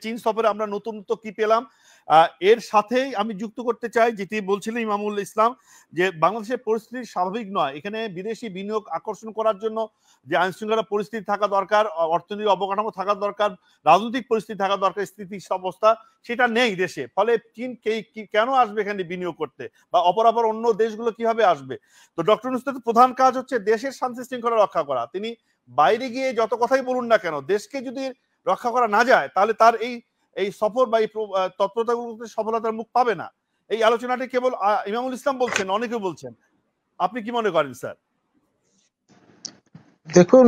চীন সফরে আমরা নতুনত্ব কি পেলাম। এর সাথেই আমি যুক্ত করতে চাই যেটি বলছিলেন ইমামুল ইসলাম, যে বাংলাদেশের পরিস্থিতি স্বাভাবিক নয়। এখানে বিদেশি বিনিয়োগ আকর্ষণ করার জন্য যে আইনশৃঙ্খলা পরিস্থিতি থাকা দরকার, অর্থনৈতিক অবকাঠামো থাকা দরকার, রাজনৈতিক পরিস্থিতি থাকা দরকার, স্থিতি অবস্থা সেটা নেই দেশে। ফলে চীন কেন আসবে এখানে বিনিয়োগ করতে, বা অপরাপর অন্য দেশগুলো কিভাবে আসবে? তো ডক্টর ইউনূসের প্রধান কাজ হচ্ছে দেশের শান্তি শৃঙ্খলা রক্ষা করা। তিনি বাইরে গিয়ে যত কথাই বলুন না কেন, দেশকে যদি রক্ষা করা না যায় তাহলে তার এই সফর বা এই তৎপরতাগুলোতে সফলতার মুখ পাবে না। এই আলোচনাটি কেবল ইমামুল ইসলাম বলছেন, অনেকে বলছেন। আপনি কি মনে করেন স্যার? দেখুন,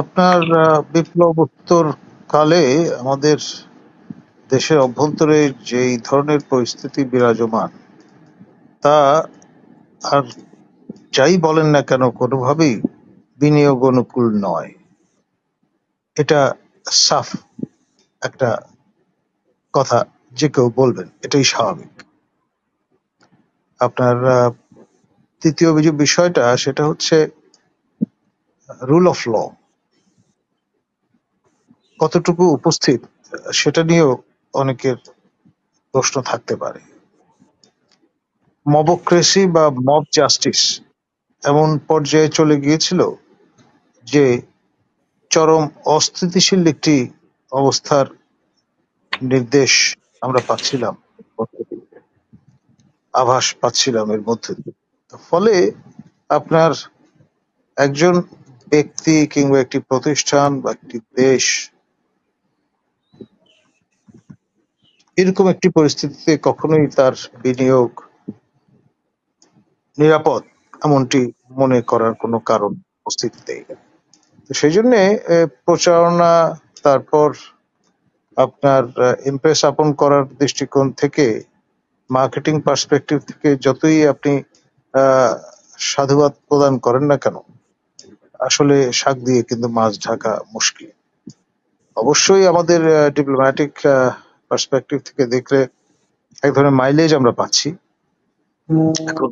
আপনার বিপ্লবোত্তর কালে আমাদের দেশের অভ্যন্তরে যেই ধরনের পরিস্থিতি বিরাজমান, তা আর যাই বলেন না কেন কোনোভাবেই বিনিয়োগ অনুকূল নয়। এটা সাফ একটা কথা, যে কেউ বলবেন, এটাই স্বাভাবিক। আপনার তৃতীয় যে বিষয়টা, সেটা হচ্ছে রুল অফ ল কতটুকু উপস্থিত, সেটা নিয়েও অনেকের প্রশ্ন থাকতে পারে। মবক্রেসি বা মব জাস্টিস এমন পর্যায়ে চলে গিয়েছিল যে চরম অস্থিতিশীল একটি অবস্থার নির্দেশ আমরা পাচ্ছিলাম, আভাস পাচ্ছিলাম এর মধ্যে দিয়ে। ফলে আপনার একজন ব্যক্তি কিংবা একটি প্রতিষ্ঠান বা একটি দেশ এরকম একটি পরিস্থিতিতে কখনোই তার বিনিয়োগ নিরাপদ এমনটি মনে করার কোনো কারণ উপস্থিত নেই। তো সেই জন্যে প্রচারণা, তারপর আপনার ইমপ্রেস আপন করার দৃষ্টিকোণ থেকে, মার্কেটিং পার্সপেক্টিভ থেকে যতই আপনি সাধুবাদ প্রদান করেন না কেন, আসলে শাক দিয়ে কিন্তু মাছ ঢাকা মুশকিল। অবশ্যই আমাদের ডিপ্লোম্যাটিক পার্সপেক্টিভ থেকে দেখলে এক ধরনের মাইলেজ আমরা পাচ্ছি। এখন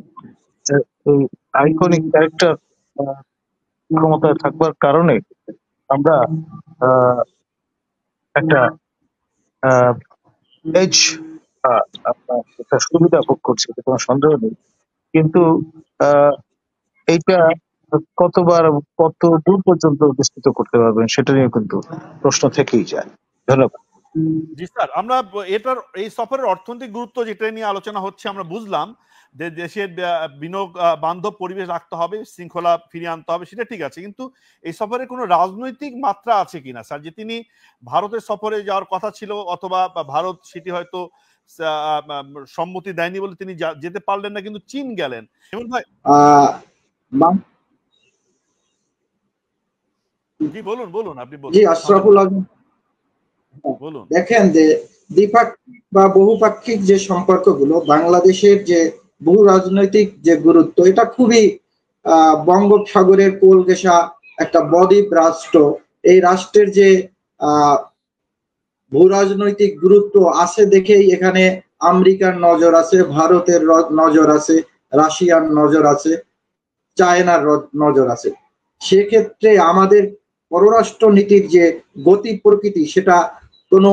এই আইকনিক ক্যারেক্টার ক্ষমতায় থাকবার কারণে আমরা একটা এজ আপনার একটা সুবিধা ভোগ করছি, কোনো সন্দেহ নেই। কিন্তু এইটা কতবার, কত দূর পর্যন্ত বিস্তৃত করতে পারবেন, সেটা নিয়ে কিন্তু প্রশ্ন থেকেই যায়। ধন্যবাদ। জি স্যার, আমরা এই সফরের অর্থনৈতিক গুরুত্ব যেটা নিয়ে আলোচনা হচ্ছে, আমরা বুঝলাম যে দেশের বিনিয়োগ বান্ধব পরিবেশ রাখতে হবে, শৃঙ্খলা ফিরিয়ে আনতে হবে, সেটা ঠিক আছে। কিন্তু এই সফরে কোনো রাজনৈতিক মাত্রা আছে কিনা স্যার? যে তিনি ভারতের সফরে যাওয়ার কথা ছিল, অথবা ভারত সেটি হয়তো সম্মতি দেয়নি বলে তিনি যেতে পারলেন না, কিন্তু চীন গেলেন। এমন ভাই, জি বলুন বলুন, আপনি বলুন। জি, আশরাফুল আলম, বলুন। দেখেন যে দ্বিপাক্ষিক বা বহুপাক্ষিক যে সম্পর্কগুলো, বাংলাদেশের যে বহু রাজনৈতিক যে গুরুত্ব, এটা খুবই বঙ্গোপসাগরের কোল ঘেঁষা একটা বদ্বীপ রাষ্ট্র। এই রাষ্ট্রের যে ভূ রাজনৈতিক গুরুত্ব আছে দেখেই এখানে আমেরিকার নজর আছে, ভারতের নজর আছে, রাশিয়ার নজর আছে, চায়নার নজর আছে। সেক্ষেত্রে আমাদের পররাষ্ট্র নীতির যে গতি প্রকৃতি, সেটা কোনো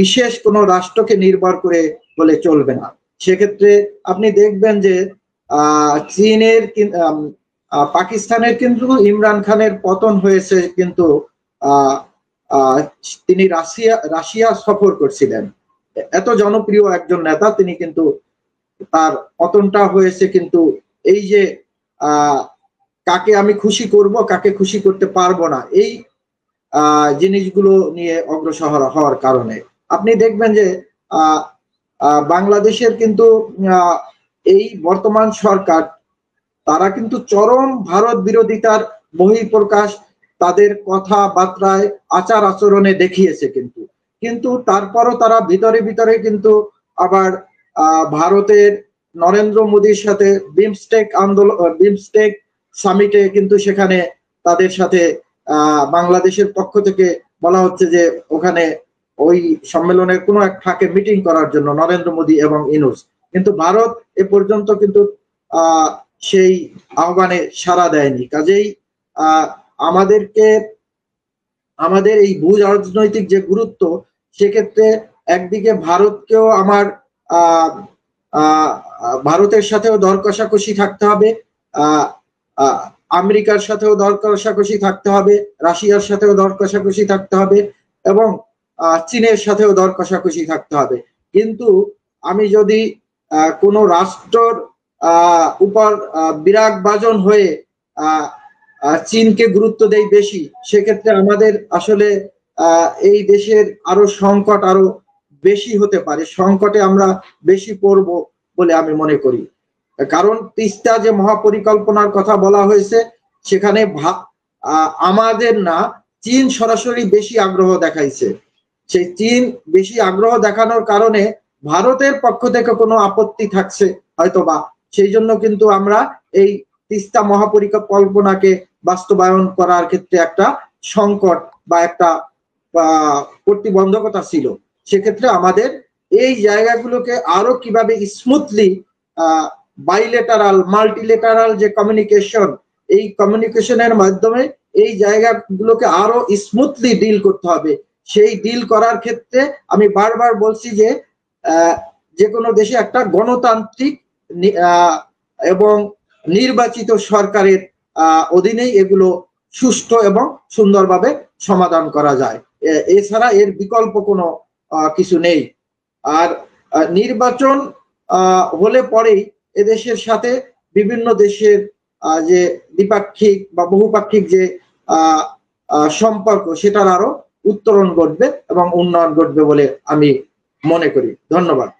বিশেষ কোনো রাষ্ট্রকে নির্ভর করে বলে চলবে না। সেক্ষেত্রে আপনি দেখবেন যে চীনের, পাকিস্তানের কিন্তু ইমরান খানের পতন হয়েছে, কিন্তু তিনি রাশিয়া সফর করছিলেন। এত জনপ্রিয় একজন নেতা তিনি, কিন্তু তার পতনটা হয়েছে কিন্তু এই যে কাকে আমি খুশি করব, কাকে খুশি করতে পারবো না, এই জিনিসগুলো নিয়ে অগ্রসর হওয়ার কারণে আপনি দেখবেন যে বাংলাদেশের কিন্তু এই বর্তমান সরকার, তারা কিন্তু চরম ভারত বিরোধিতার বহিঃপ্রকাশ তাদের কথাবার্তায়, আচার আচরণে দেখিয়েছে। কিন্তু তারপরও তারা ভিতরে ভিতরে কিন্তু আবার ভারতের নরেন্দ্র মোদীর সাথে বিমস্টেক সামিটে কিন্তু সেখানে তাদের সাথে বাংলাদেশের পক্ষ থেকে বলা হচ্ছে যে ওখানে ওই সম্মেলনের কোনো এক ফাঁকে মিটিং করার জন্য নরেন্দ্র মোদী এবং ইউনূস, কিন্তু ভারত এ পর্যন্ত কিন্তু সেই আহ্বানে সাড়া দেয়নি। কাজেই আমাদের এই ভূ রাজনৈতিক যে গুরুত্ব, সেক্ষেত্রে একদিকে ভারতকেও আমার ভারতের সাথেও দর কষাকষি থাকতে হবে, আমেরিকার সাথেও দর কষাকষি থাকতে হবে, রাশিয়ার সাথেও দর কষাকষি থাকতে হবে এবং চীনের সাথেও দর কষাকষি থাকতে হবে। কিন্তু আমি যদি কোনো রাষ্ট্রর উপর বিরাগ ভাজন হয়ে চীনকে গুরুত্ব দেই বেশি, সেক্ষেত্রে আমাদের আসলে এই দেশের আরো সংকট আরো বেশি হতে পারে, সংকটে আমরা বেশি পড়ব বলে আমি মনে করি। কারণ তিস্তা যে মহাপরিকল্পনার কথা বলা হয়েছে, সেখানে আমাদের না, চীন সরাসরি বেশি আগ্রহ দেখাইছে। সেই চীন বেশি আগ্রহ দেখানোর কারণে ভারতের পক্ষ থেকে কোনো আপত্তি থাকছে হয়তোবা, সেই জন্য কিন্তু আমরা এই তিস্তা মহাপরিকল্পনাকে বাস্তবায়ন করার ক্ষেত্রে একটা সংকট বা একটা প্রতিবন্ধকতা ছিল। সেক্ষেত্রে আমাদের এই জায়গাগুলোকে আরো কিভাবে স্মুথলি বাইলেটারাল মাল্টিলেটারাল যে কমিউনিকেশন, এই কমিউনিকেশনের মাধ্যমে এই জায়গাগুলোকে আরো স্মুথলি ডিল করতে হবে। সেই ডিল করার ক্ষেত্রে আমি বারবার বলছি যে কোনো দেশে একটা গণতান্ত্রিক এবং নির্বাচিত সরকারের অধীনেই এগুলো সুষ্ঠু এবং সুন্দরভাবে সমাধান করা যায়, এছাড়া এর বিকল্প কোনো কিছু নেই। আর নির্বাচন হলে পরেই এদেশের সাথে বিভিন্ন দেশের যে দ্বিপাক্ষিক বা বহুপাক্ষিক যে সম্পর্ক, সেটার আরো উত্তরণ ঘটবে এবং উন্নয়ন ঘটবে বলে আমি মনে করি। ধন্যবাদ।